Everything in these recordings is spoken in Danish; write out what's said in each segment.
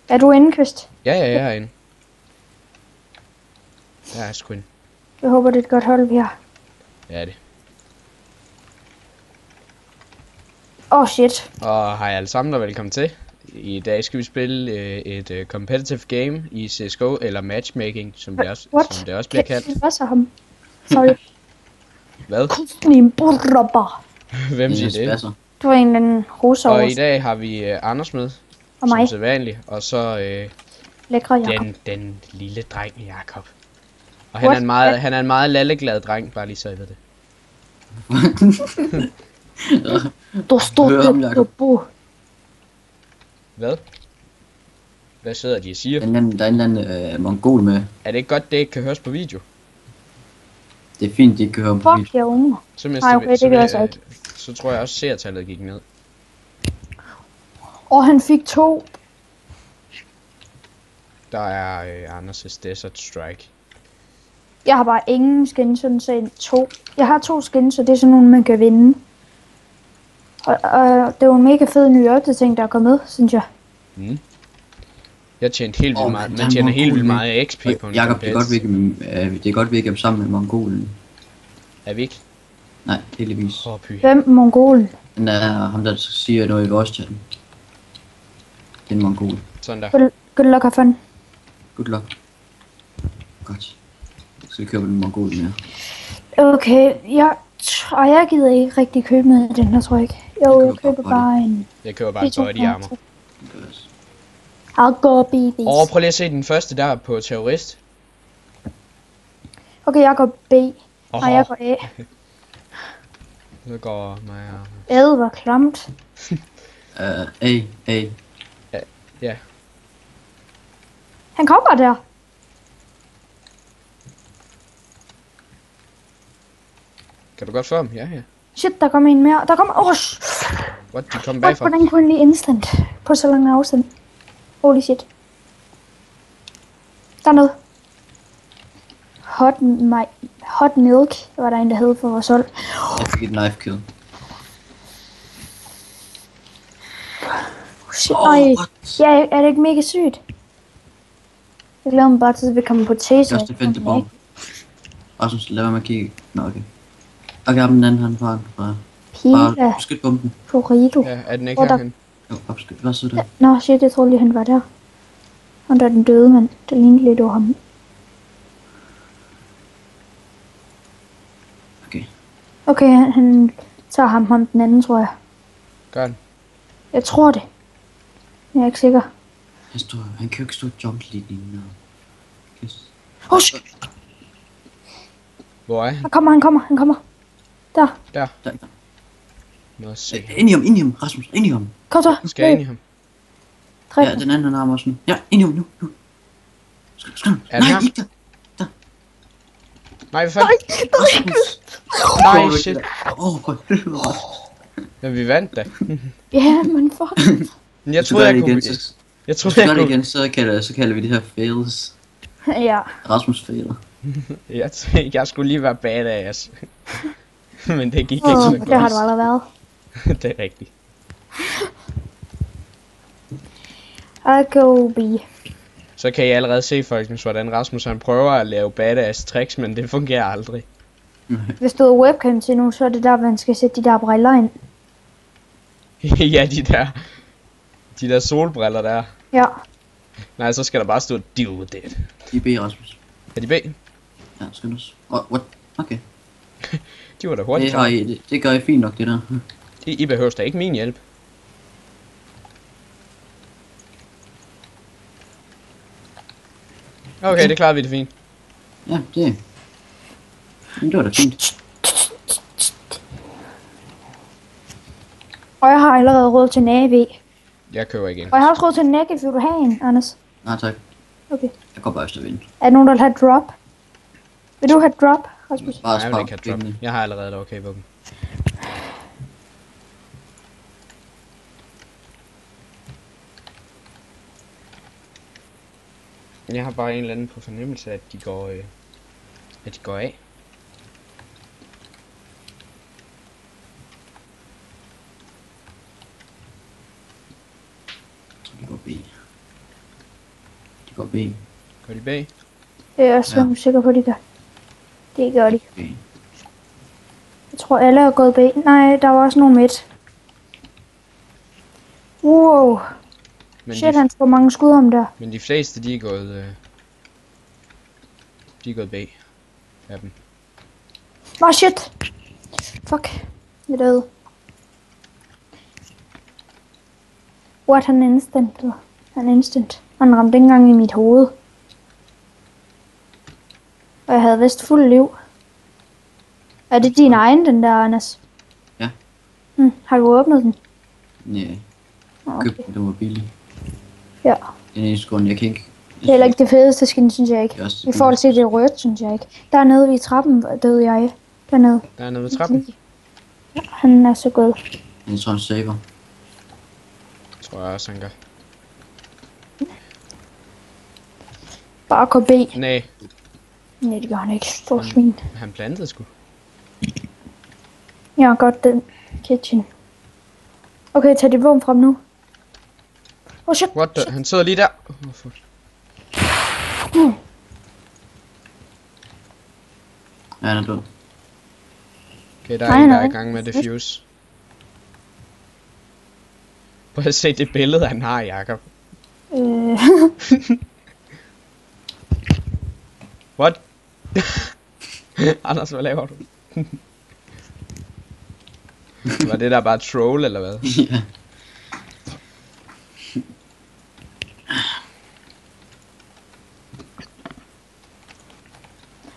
Er du inde, Kvist? Ja, jeg er herinde. Jeg er sgu inde. Jeg håber, det er et godt hold, vi har. Ja, det. Shit. Og hej alle sammen og velkommen til. I dag skal vi spille et competitive game i CSGO, eller matchmaking, som det også bliver kaldt. Hvad så ham? Sorry. Hvad? Min bror. Hvem siger det? Du er en eller anden russer. Og i dag har vi Anders med, og som mig. sædvanligt, og så Lækre Jakob. den lille dreng Jakob. Og han er en meget lalleglad dreng, bare lige så I ved det. Du stod på. Hvad? Hvad sidder de og siger? Der er en eller anden mongol med. Er det ikke godt, det ikke kan høres på video? Det er fint, de ikke kan høre på video. Fuck, jeg unger. Så tror jeg også, seertallet gik ned. Og han fik 2. Der er Anders' Desert Strike. Jeg har bare ingen skins, sådan set 2. Jeg har 2 skins, så det er sådan nogle, man kan vinde. Og det var en mega fed ny opdatering, der er kommet, synes jeg. Mm. Jeg tjente helt vildt meget. Man tjener helt vildt meget XP på en Jakob, det er godt, vi ikke er sammen med mongolen. Er vi ikke? Nej, heldigvis. Hvem mongolen? Den er ham, der siger noget i vores chat. Det er en mongol. Sådan der. Good luck, have fun. Good luck. Godt. Så vi køber den mongol mere. Okay, jeg gider ikke rigtig købe med den her, tror jeg ikke. Jo, jeg køber bare en... Jeg køber bare en body armor. I'll go babies. Prøv lige at se den første der på terrorist. Okay, jeg går B. Nej, jeg går A. Så går mig Ad var klamt. A. Ja. Han kommer der. Kan du godt få ham? Ja. Shit, der kommer en mere. Der kommer... What? De kom bagfra. Hvordan kunne han lige instant på så lang afstand? Holy shit. Der er noget. Hot milk var der en, der hed for vores hold. Jeg fik et knife kill. Shit, ja, er det ikke mega sygt? Jeg glæder mig bare til, at vi kommer på Chase. Jeg skal finde det på. Rasmus, lad være med at kigge. Nå, okay. Okay, den anden han fra. Bare beskyt bomben. Florido. Ja, er den ikke herhen? Jo, opskyt. Hvad så der? Nå, shit, jeg troede lige, han var der. Og der er den døde mand. Det lignede lidt over ham. Okay, han tager ham den anden, tror jeg. Gør han? Jeg tror det. Jeg er ikke sikker. Han kan jo ikke stå jump lige inden. Shit! Hvor er han? Han kommer. Der. Nå, se. Ind i ham, Rasmus, ind i ham. Kom så. Skal jeg ind i ham? Ja, den anden har også nu. Ja, ind i ham nu. Skal nej, ikke der. Nej, hvad fanden? Nej, shit. Men vi vandt da. Ja, men fuck. Jeg troede, jeg kunne... Jeg troede, jeg kunne... igen, så kalder vi det her fails. Ja. Rasmus failer. Jeg skulle lige være badass. Men det gik ikke så godt. Det har du aldrig været. Det er rigtigt. I go B. Så kan I allerede se, folkens, hvordan Rasmus han prøver at lave badass tricks, men det fungerer aldrig. Hvis du har webcam til nu, så er det der, man skal sætte de der briller ind. Ja, de der solbriller der. Ja. Nej, så skal der bare stå deal with it. De er B, Rasmus. Er de B? Ja, skal du. What? Okay. De var da hurtigt. Det gør I fint nok, det der. I behøver da ikke min hjælp. Okay, det klarer vi det fint. Ja, det var da fint. Og jeg har allerede råd til Navi. Jeg køber igen. Og jeg har også råd til Naked. Vil du have en, Anders? Nej, tak. Okay. Jeg går bare efter vind. Er der nogen, der vil have drop? Vil du have drop, Rasmus? Bare jeg vil ikke have drop. Jeg har allerede det okay på dem. Jeg har bare en eller anden på fornemmelse, at de går af. Vi går B. går B. Går de B? Det er jeg også sikker på, de gør. Det gør de. Okay. Jeg tror, alle er gået B. Nej, der var også nogen midt. Wow. Men Shit, han får mange skud om der. Men de fleste, de er gået... de er gået B. Af dem. Åh, shit. Fuck. Jeg døde. What, han instant, eller? Han instant. Han ramte ikke engang i mit hoved. Og jeg havde vist fuld liv. Er det din egen, den der, Anders? Ja. Har du åbnet den? Nej. Okay. Købte den, den var billig. Ja. Den eneste grund, jeg kan ikke... Det er heller ikke det fedeste skin, synes jeg ikke. Det er også I forhold til det rødt, synes jeg ikke. Dernede ved trappen døde jeg. Dernede. Der er noget ved trappen. Ja, han er så god. Jeg tror, han saver. Tror jeg også, han gør. Bare gå B. Nej, Nej, det gør han ikke. Stor svin. han plantede sgu. Jeg har godt den kitchen. Okay, tag dit våben frem nu. Oh shit. What the? Han sidder lige der. Oh, fuck. Ja, han er død. Okay, der er Nej, en, der er nej. i gang med defuse. Prøv at se det billede, han har, Jakob. What? Anders, hvad laver du? Var det der bare troll, eller hvad? Ja.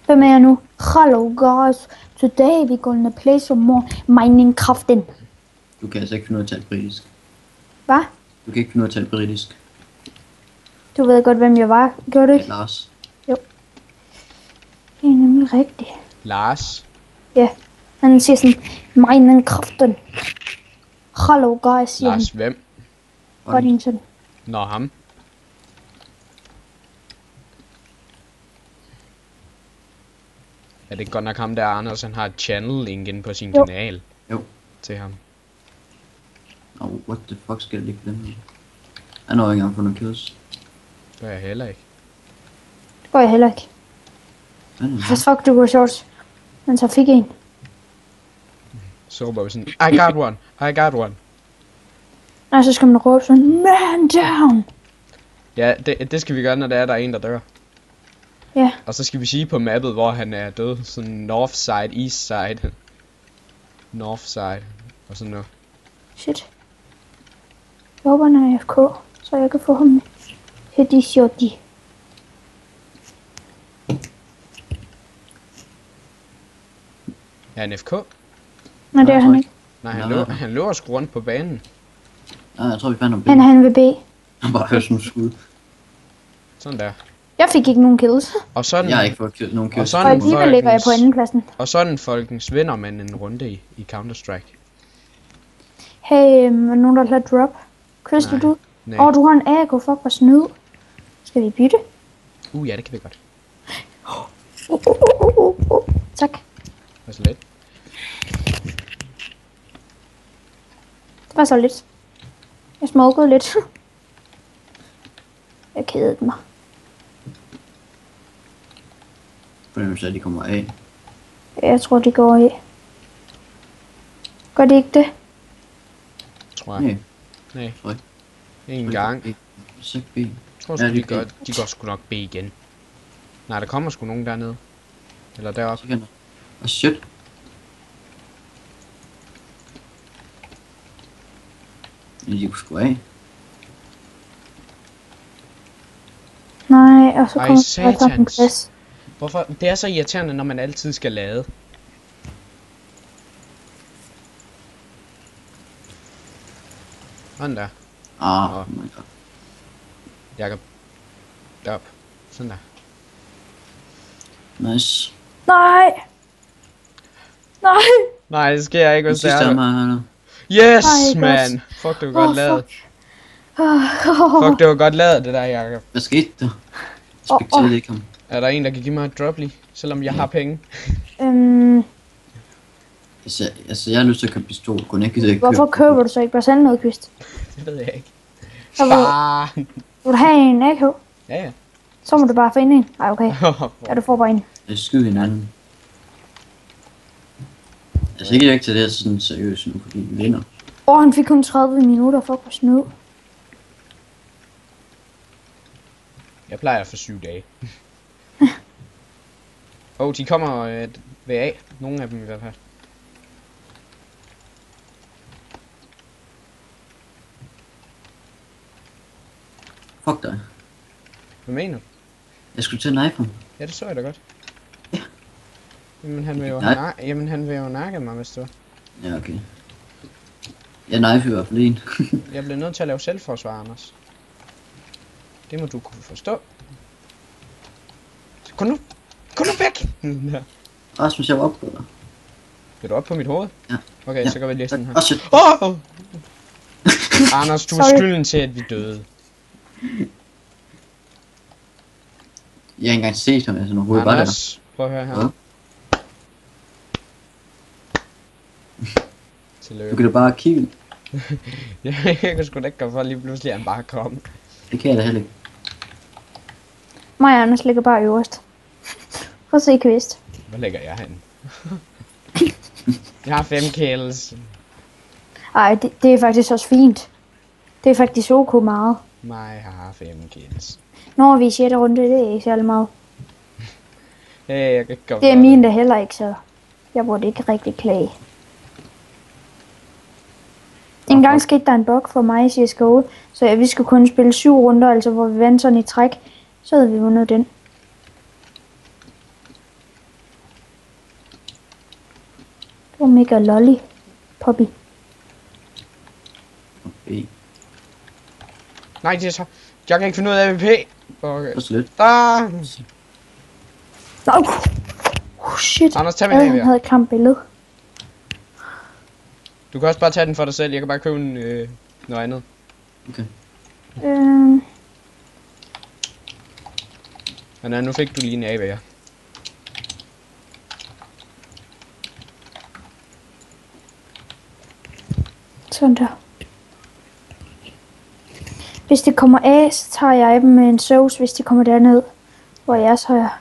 Hvem er jeg nu? Hello guys. Today we gonna play some more Minecraft. Du kan altså ikke finde ud af at tale britisk. Hvad? Du kan ikke finde ud af at tale britisk. Du ved godt, hvem jeg var. Gjorde du Ja, ikke? Lars. Det er nemlig rigtigt. Lars. Ja. Han siger sådan, Minecraft. Hello guys, siger han. Lars hvem? Boddington. Nå, ham. Er det godt nok ham der, Anders, han har et channel link inde på sin Jo. kanal? Jo. Til ham. Oh, what the fuck skal jeg lige på den her? Han har ikke engang fundet kills. Det gør jeg heller ikke. Det går jeg heller ikke. Hvad er det? For fuck, du går shorts. Men så fik jeg en. Så råber vi sådan, I got one, I got one. Og så skal man råbe sådan, man down. Ja, det skal vi gøre, når der er en, der dør. Ja. Og så skal vi sige på mappet, hvor han er død. Sådan north side, east side. North side. Og sådan noget. Shit. Jeg håber, han er AFK, så jeg kan få ham headshot. Er han FK? Nej, det er jeg han tror ikke. Nej, Nå. han løber sgu rundt på banen. Nej, jeg tror vi fandt ham. Han vil B. Han bare hører sådan nogle skud. Sådan der. Jeg fik ikke nogen kills. Og sådan, Jeg har ikke fået nogen kills. Og Og sådan alligevel ligger jeg på andenpladsen. Og sådan folkens vinder man en runde i Counter-Strike. Hey, er nogen der lader drop? Crystal, Nej. du? Nej. Du har en AK, fuck, hvor snyd. Skal vi bytte? Ja, det kan vi godt. Tak. Det er så let. Det var så lidt. Jeg smokede lidt. Jeg kedede mig. Fornemmelse af, at de kommer af. Jeg tror, de går af. Gør de ikke det? Tror jeg. Nej, Nej. tror jeg En gang. ikke. Sæt B. Jeg tror sgu, Ja, de det går sgu nok B igen. Nej, der kommer sgu nogen dernede. Eller deroppe. Så kan der. Shit. De kunne sgu af. Nej, og så Ej, kommer der på en satans. plads. Hvorfor? Det er så irriterende, når man altid skal lade. Sådan der. Oh my god. Jakob. Derop. Sådan der. Nice. Nej! Nej! Nej, det sker ikke, Den hvis det sidste er er der. mig her. Yes, Ej, man. Fuck, det var godt lavet. Fuck. Fuck, det var godt lavet, det der, Jakob. Hvad skete der? Jeg spekterede ikke ham. Er der en, der kan give mig et drop lige? Selvom jeg har penge. Altså, jeg har lyst til at købe pistol. Kun jeg gider ikke Hvorfor køber du så ikke bare sende noget, Kvist? Det ved jeg ikke. Jeg ved- Far. Vil du have en AK? Ja, ja. Så må du bare finde en. Ej, okay. Ja, du får bare en. Jeg skyder hinanden. Jeg er ikke til det her sådan seriøst nu, fordi vi vinder. Han fik kun 30 minutter for at snø. Jeg plejer for 7 dage. De kommer ved A. Nogle af dem i hvert fald. Fuck dig. Hvad mener du? Jeg skulle til at knife ham. Ja, det så jeg da godt. Ja. Jamen han vil jo nakke mig, hvis du var. Ja, okay. Jeg knife i hvert fald en. Jeg bliver nødt til at lave selvforsvar, Anders. Det må du kunne forstå. Kom nu væk! Ja. Rasmus, jeg var oppe på dig. Er du oppe på mit hoved? Ja. Okay, ja. så går vi lige sådan her. Shit. Anders, du er skylden til, at vi døde. Jeg har ikke engang set ham, altså overhovedet bare der. Prøv at høre her. Ja. Du kan da bare kigge. Jeg kan sgu da ikke komme for lige pludselig, at han bare kom. Det kan jeg da heller ikke. Mig og Anders ligger bare øverst. For at se kvist. Hvor ligger jeg henne? Jeg har 5 kills. Ej, det er faktisk også fint. Det er faktisk ok meget. Mig har 5 kills. Når vi er i 6. runde, det er ikke særlig meget. Hey, jeg kan ikke det er min der heller ikke, så jeg burde ikke rigtig klage. En gang skete der en bug for mig i CSGO, så vi skulle kun spille 7 runder, altså hvor vi vandt sådan i træk, så havde vi vundet den. Det var mega lolly, Poppy. Okay. Nej, det er så... Jeg kan ikke finde ud af AVP. Okay. Slut. Shit. Anders, tag min AVP. Jeg havde et klamt billede. Du kan også bare tage den for dig selv. Jeg kan bare købe noget andet. Okay. Men nu fik du lige en AVP. Sådan der. Hvis det kommer af, så tager jeg dem med en sauce, hvis de kommer derned, hvor jeg så er.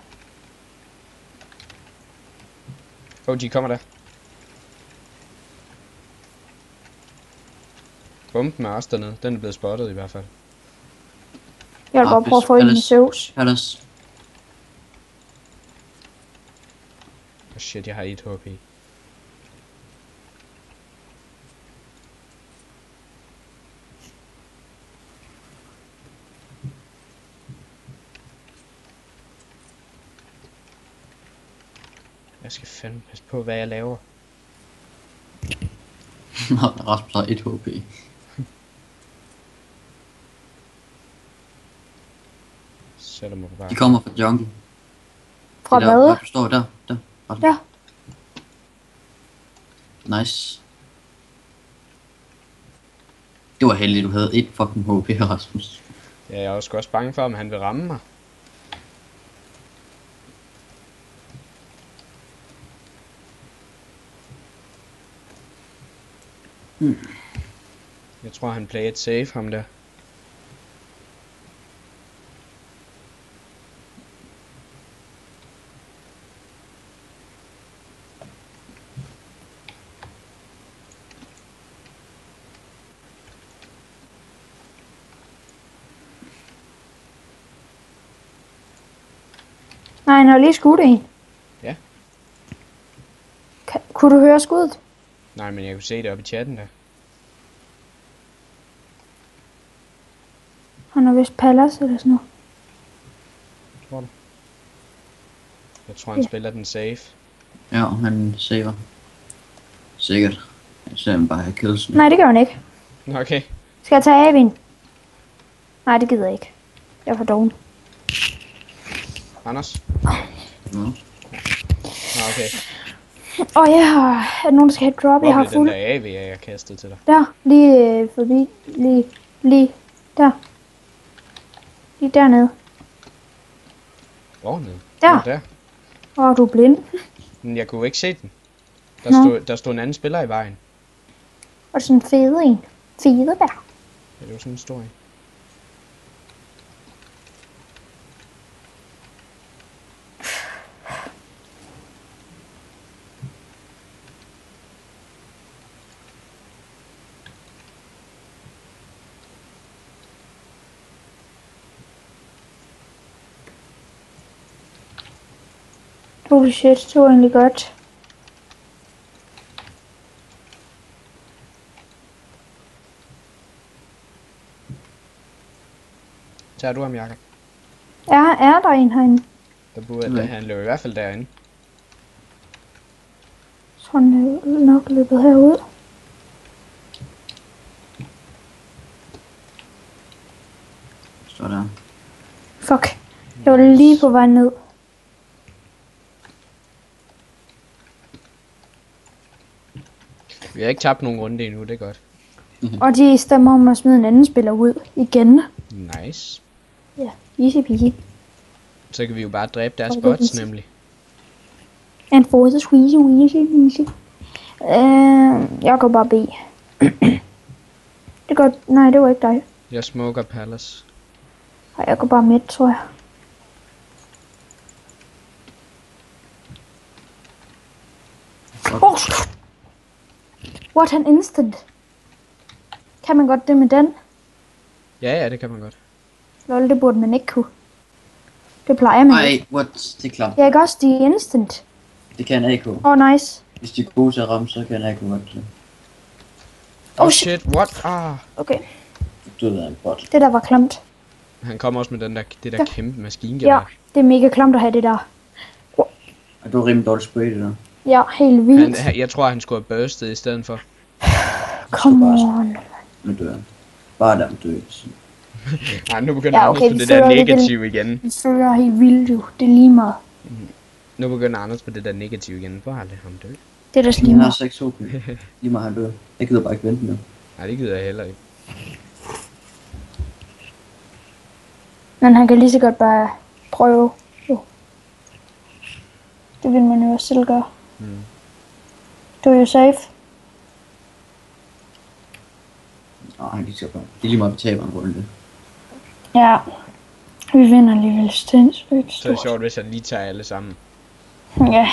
De kommer der. Bomben er også dernede. Den er blevet spottet i hvert fald. Jeg vil bare prøve at få en med sauce. Shit, jeg har 1 HP. Jeg skal fandme passe på, hvad jeg laver. Rasmus har 1 HP. Sætter mig bare. De kommer fra jungle. Fra hvad? Der, du står der. Ja. Nice. Det var heldigt, du havde 1 fucking HP, Rasmus. Ja, jeg er også bange for, om han vil ramme mig. Jeg tror, han played safe, ham der. Nej, han har lige skudt en. Ja. Kunne du høre skuddet? Nej, men jeg kunne se det oppe i chatten der. Han er vist Palace eller sådan noget. Tror du? Jeg tror, han spiller den safe. Ja, han saver. Sikkert. Jeg ser ham bare have kills. Nej, det gør han ikke. Okay. Skal jeg tage Avin? Nej, det gider jeg ikke. Jeg er for doven. Anders? Nå, okay. Og jeg har... Er der nogen, der skal have et drop? Jeg har fuld. Den der AV, jeg kastede til dig. Der. Lige forbi. Lige der. Lige dernede. Hvor nede? Der. Du er blind. Men jeg kunne ikke se den. Der stod en anden spiller i vejen. Og sådan en fede en. Fede der. Ja, det var sådan en stor en. Holy shit, det var egentlig godt. Tager du ham, Jakob? Er der en herinde? Der burde, han løb i hvert fald derinde. Så han er nok løbet herud. Så der. Fuck. Jeg var lige på vej ned. Vi har ikke tabt nogen runde endnu, det er godt. Og de stemmer om at smide en anden spiller ud igen. Nice. Ja, easy peasy. Så kan vi jo bare dræbe deres bots, nemlig. And for the squeezy, easy. Jeg går bare B. Det går... Nej, det var ikke dig. Jeg smoker Palace. Nej, jeg går bare midt, tror jeg. Oh. What an instant. Kan man godt det med den? Ja, det kan man godt. Lol, det burde man ikke kunne. Det plejer man ikke. Ej, what? Det er klart. Jeg kan også de instant. Det kan AK. Nice. Hvis de er gode til at ramme, så kan AK godt det. Oh shit, what? Okay. Du ved, en bot. Det der var klamt. Han kommer også med det der kæmpe maskingevær. Ja, det er mega klamt at have det der. Og du er rimelig dårligt spray, det der. Ja, helt vildt. Jeg tror, han skulle have burstet i stedet for. Come on. Nu dør han. Bare der dør. Nej, nu begynder Anders på det der negative igen. Det føler helt vildt jo. Det er lige meget. Nu begynder Anders på det der negative igen. Hvor har det ham dø? Det er da lige Han har meget. 6 HP. Lige meget han dør. Jeg gider bare ikke vente nu. Nej, det gider jeg heller ikke. Men han kan lige så godt bare prøve. Jo. Det vil man jo også selv gøre. Du er jo safe. Nej, han kan ikke bare. Det er lige meget, vi taber en runde. Ja. Vi vinder alligevel sindssygt Så er det stort. sjovt, hvis han lige tager alle sammen. Ja.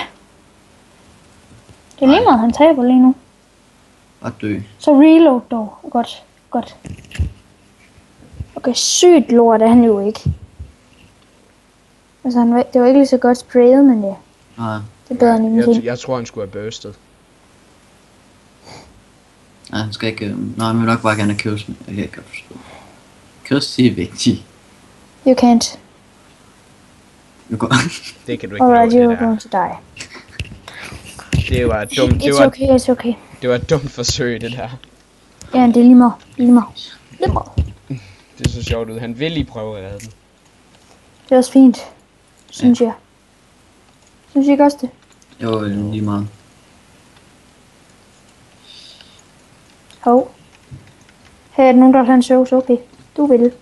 Det er lige meget, han taber lige nu. Bare dø. Så reload dog. Godt. Okay, sygt lort er han jo ikke. Altså, det var ikke lige så godt sprayet, men ja. Nej. Det er bedre end ingenting. Jeg tror, han skulle have burstet. Nej, han skal ikke... Nej, han vil nok bare gerne have kills med. Jeg kan ikke godt forstå. Kills, det er vigtigt. You can't. Nu går... Det kan du ikke Alright, nå, you're det der. going to die. Det var dumt. It's okay. Det var et dumt forsøg, det der. Ja, det er lige meget. Det er så sjovt ud. Han vil lige prøve at redde den. Det er også fint. Synes jeg. Synes I ikke også det? Jo, lige meget. Hov. Her er der nogen, der har en sauce. Okay. Du vil.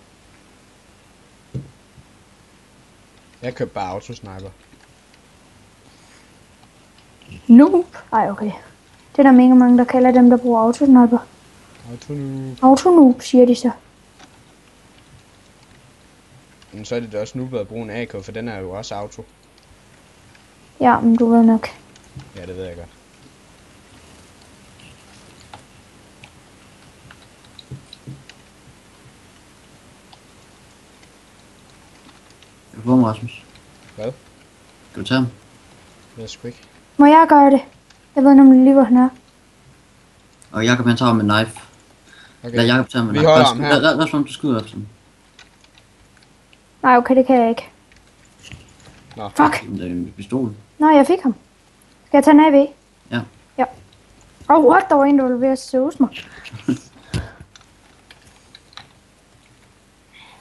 Jeg købte bare autosniper. Noob. Ej, okay. Det er der mega mange, der kalder dem, der bruger autosniper. Autonoob, siger de så. Men så er det da også nu at bruge en AK, for den er jo også auto. Ja, men du ved nok. Ja, det ved jeg godt. Jeg får mig, Rasmus. Hvad? Skal du tage ham? Det er sgu ikke. Må jeg gøre det? Jeg ved nemlig lige, hvor han er. Og Jakob han tager med knife. Okay. Lad Jakob tage med Vi knife. holder ham her. Lad os du skyder op sådan. Nej, okay, det kan jeg ikke. Nå. Fuck. Det er en pistol. Nå, jeg fik ham. Skal jeg tage en AV? Ja. Ja. What? Der var en, der var ved at søge mig.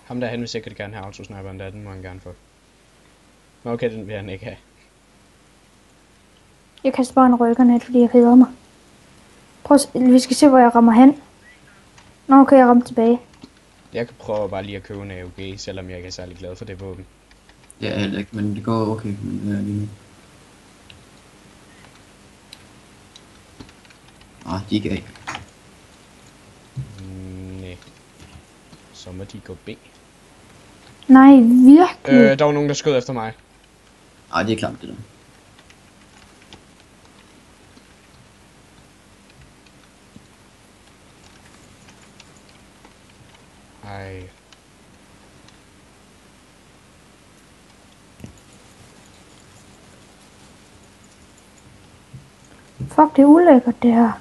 Ham der, han vil sikkert gerne have autosniperen der, den må han gerne få. Men okay, den vil han ikke have. Jeg kaster bare en rykkernet, fordi jeg keder mig. Prøv vi skal se, hvor jeg rammer hen. Nå, okay, jeg rammer tilbage. Jeg kan prøve bare lige at købe en AUG, selvom jeg ikke er særlig glad for det våben. Ja, heller ikke, men det går okay. Men, lige nu. De er ikke af. Nej. Så må de gå B. Nej, virkelig. Der var nogen, der skød efter mig. Nej, det er klart det der. Ej. Fuck, det er ulækkert, det her.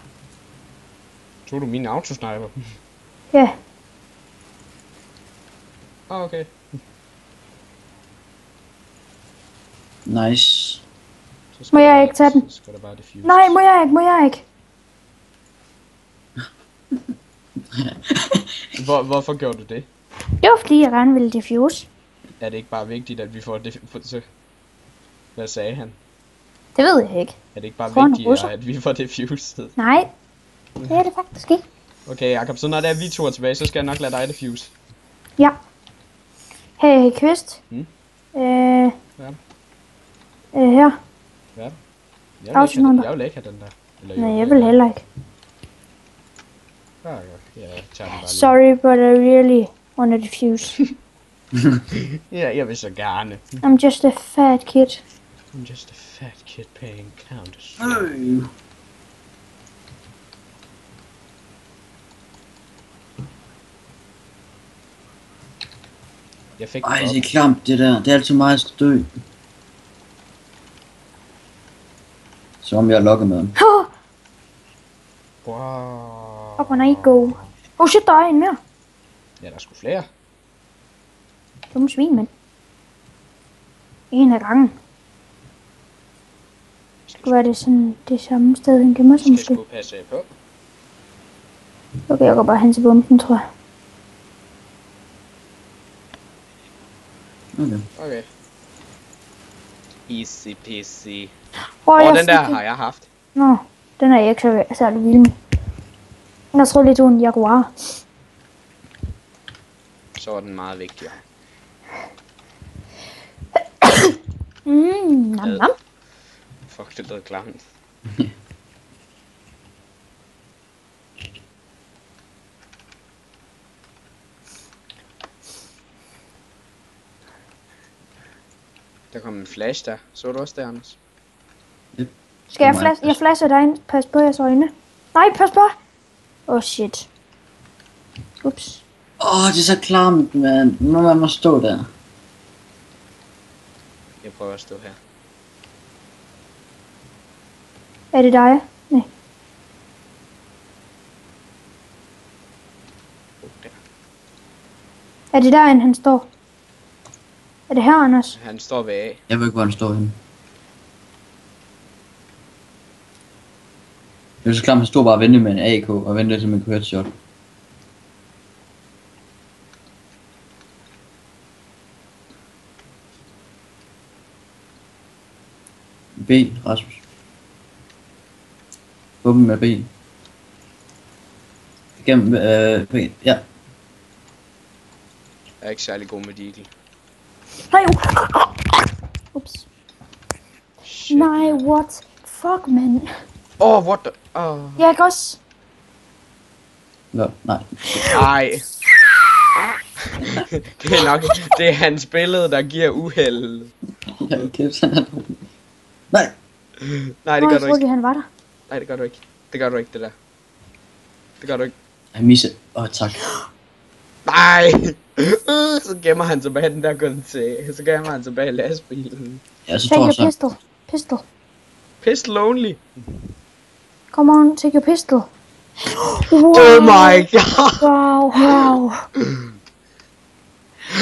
Tog du min autosniper? Ja. Okay. Nice. Må jeg ikke tage den? Så skal der bare diffuse. Nej, må jeg ikke. Hvorfor gjorde du det? Det var fordi, jeg gerne ville diffuse. Er det ikke bare vigtigt, at vi får det? Hvad sagde han? Det ved jeg ikke. Er det ikke bare Tror han er vigtigt, russer? at vi får diffuset? Nej, det er det faktisk ikke. Okay, Jakob, så når det er vi to er tilbage, så skal jeg nok lade dig diffuse. Ja. Hey, Kvist. Hmm? Her. Ja. Autosniper. Jeg vil ikke have den der. Eller, Nej, jeg vil heller ikke. Ja, jeg tager den bare Sorry, but I really want to diffuse. Ja, jeg vil så gerne. I'm just a fat kid. I'm just a fat kid paying counters. Jeg fik Ej, det er klamt det der. Det er altid mig, der skal dø. Som om jeg er lukket med den. Wow. Up when I go. Oh shit, der er en mere. Ja, der er sgu flere. Dumme svin, mand. En af gangen. Skulle være det sådan det samme sted, han gemmer sig Skal måske. sgu passe på. Okay, jeg går bare hen til bomben, tror jeg. Okay. Easy peasy. Jeg Den der fik- har jeg haft. Nå, den er jeg ikke så særlig vild med. Jeg tror lidt, du er en Jaguar. Så er den meget vigtigere. Nam nam. Fuck, det lød klamt. Der kom en flash der. Så du også det, Anders? Skal jeg flash? Jeg flasher dig ind. Pas på jeres øjne. Nej, pas på. Oh shit. Ups. Det er så klamt, mand. Nu må man stå der. Jeg prøver at stå her. Er det dig? Nej. Der. Er det der, han står? Er det her, Anders? Han står ved A. Jeg ved ikke, hvor han står henne. Det er så klart, han stod bare og ventede med en AK og ventede til man kunne høre et shot. B, Rasmus. Bomben med B. Igennem, B, ja. Jeg er ikke særlig god med Deagle. Nej. Ups. Shit. Nej, what? Fuck, man. What the? Jeg ikke også. Nå, nej. Ej. Det er nok, det er hans billede, der giver uheld. Jeg kæft, han er dum. Nej. Nej, det gør du Jeg troede, ikke. han var der. Nej, det gør du ikke. Det gør du ikke, det der. Det gør du ikke. Jeg misser. Tak. Nej! Så gemmer han sig bag den der til. Så gemmer han sig bag lastbilen. Ja, så Take tror your jeg så. pistol. Pistol. Pistol only. Come on, take your pistol. Wow. Oh my god! Wow, wow.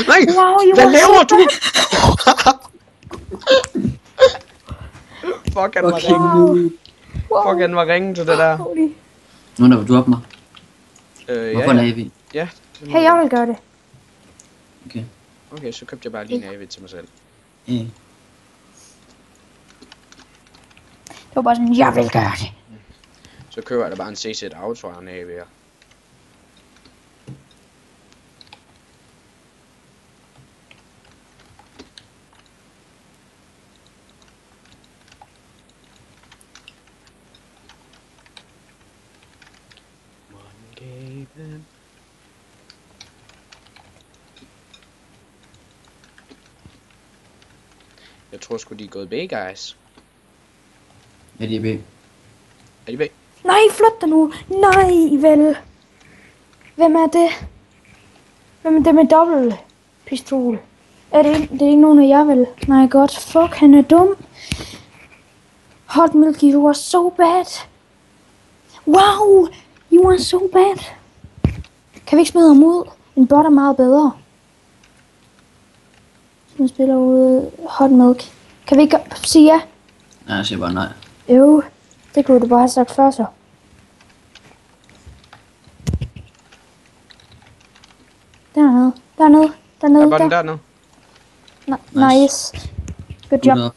Nej! Wow, you Hvad were laver so du? Fuck, han var ringen. Wow. Fuck, han var ringen til det der. Holy. Nu der vil du op mig. Hvorfor en Ja. AV? Ja. Hey, jeg vil gøre det. Okay. Okay, så købte jeg bare lige en AV til mig selv. Ja. Det var bare sådan, jeg vil gøre det. Så køber jeg da bare en CZ Auto og en AV'er. Jeg tror sgu de er gået B, guys. Ja, de er B. Er de B? Nej, flyt dig nu. Nej, vel. Hvem er det? Hvem er det med dobbelt pistol? Det er ikke nogen af jer, vel? Nej, godt. Fuck, han er dum. Hot Milky, you are so bad. Wow, you are so bad. Kan vi ikke smide ham ud? En bot er meget bedre. Som spiller ude Hot Milk. Kan vi ikke sige ja? Nej, jeg siger bare nej. Jo, det kunne du bare have sagt før så. Dernede. Er botten dernede? Nice. Good job.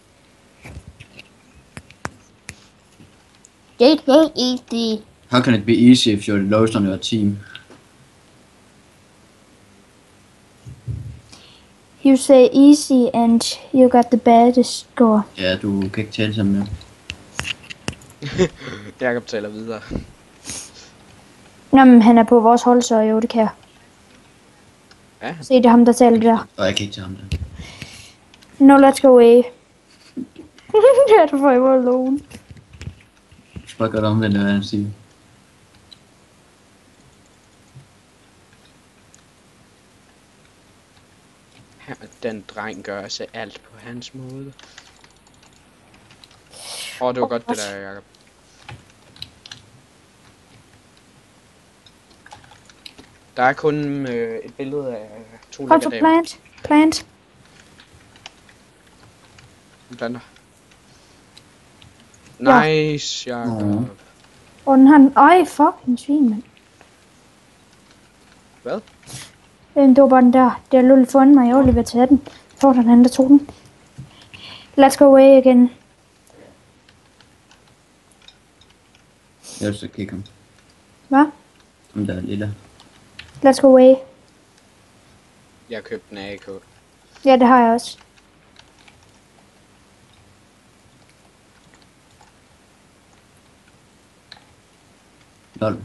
It ain't easy. How can it be easy if you're the lowest on your team? You say easy and you got the baddest score. Ja, du kan ikke tale sammen med. Jakob taler videre. Jamen, han er på vores hold, så jo, det kan jeg. Ja. Se, det er ham, der taler der. Og jeg kan ikke til ham der. No, let's go away. Ja, du får jo alone. Jeg skal bare godt omvendt, hvad han siger. Den dreng gør sig alt på hans måde. Det var godt det der, Jakob. Der er kun et billede af 2 Hold for plant. Planter. Nice, Jakob. Og den har... Ej, fucking svin, mand. Hvad? Det var bare den der. Det har lullet foran mig. Jeg var lige ved at tage den. Så var der den anden, der tog den. Let's go away again. Jeg vil så kigge ham. Hvad? Om der er lille. Let's go away. Jeg købte en AK. Ja, det har jeg også. Lol.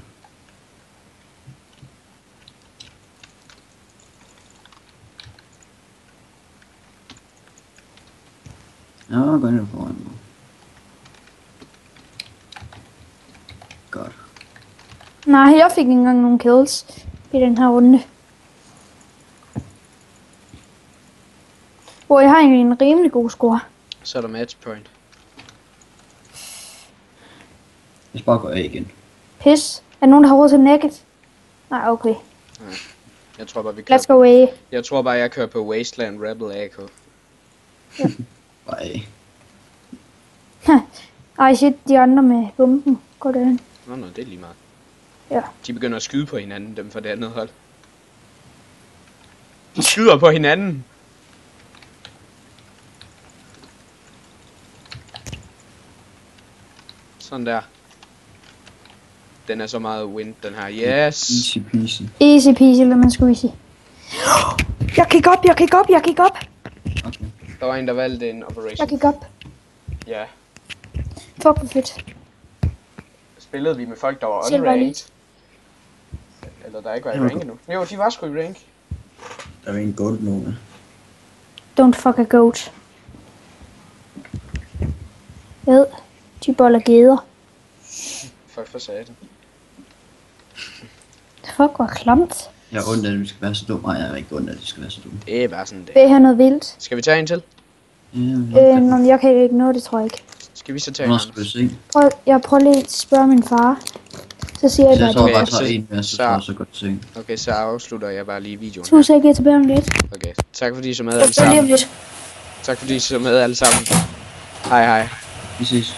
Ja, gå ind foran mig. Godt. Nej, jeg fik ikke engang nogen kills i den her runde. Hvor jeg har egentlig en rimelig god score. Så er der match point. Jeg skal bare gå af igen. Pis. Er der nogen, der har råd til naked? Nej, okay. Nej. Jeg tror bare, vi kører... Let's go away. Jeg tror bare, jeg kører på Wasteland Rebel AK. Bare af. Ej shit, de andre med bomben. Går det hen? Nå, det er lige meget. Ja. De begynder at skyde på hinanden, dem fra det andet hold. De skyder på hinanden! Sådan der. Den er så meget wind, den her. Yes! Easy peasy. Easy peasy, lad man squeezy. Jeg kick op. Okay. Der var en, der valgte en operation. Jeg kick op. Ja. Fuck, hvor fedt. Spillede vi med folk, der var Selv var unranked? Eller der ikke var i rank endnu? Jo, de var sgu i rank. Der er en gold nu. Don't fuck a goat. Ved, de boller geder. Fuck for satan. Fuck, hvor klamt. Jeg er ondt, at vi skal være så dumme. Nej, jeg er ikke ondt, at de skal være så dumme. Det er bare sådan det. Vil I have noget vildt? Skal vi tage en til? Nå, jeg kan ikke nå det, tror jeg ikke. Skal vi så tage Nå, en? skal vi se. Jeg prøver lige at spørge min far. Så siger jeg Så jeg tror bare, bare, Okay, at jeg så- tager en mere, så så- tror jeg så godt se. Okay, så afslutter jeg bare lige videoen. du så ikke jeg tilbage om lidt. Okay, tak fordi I så med Så alle lige om sammen. lidt. Tak fordi I så med alle sammen. Hej hej. Vi ses.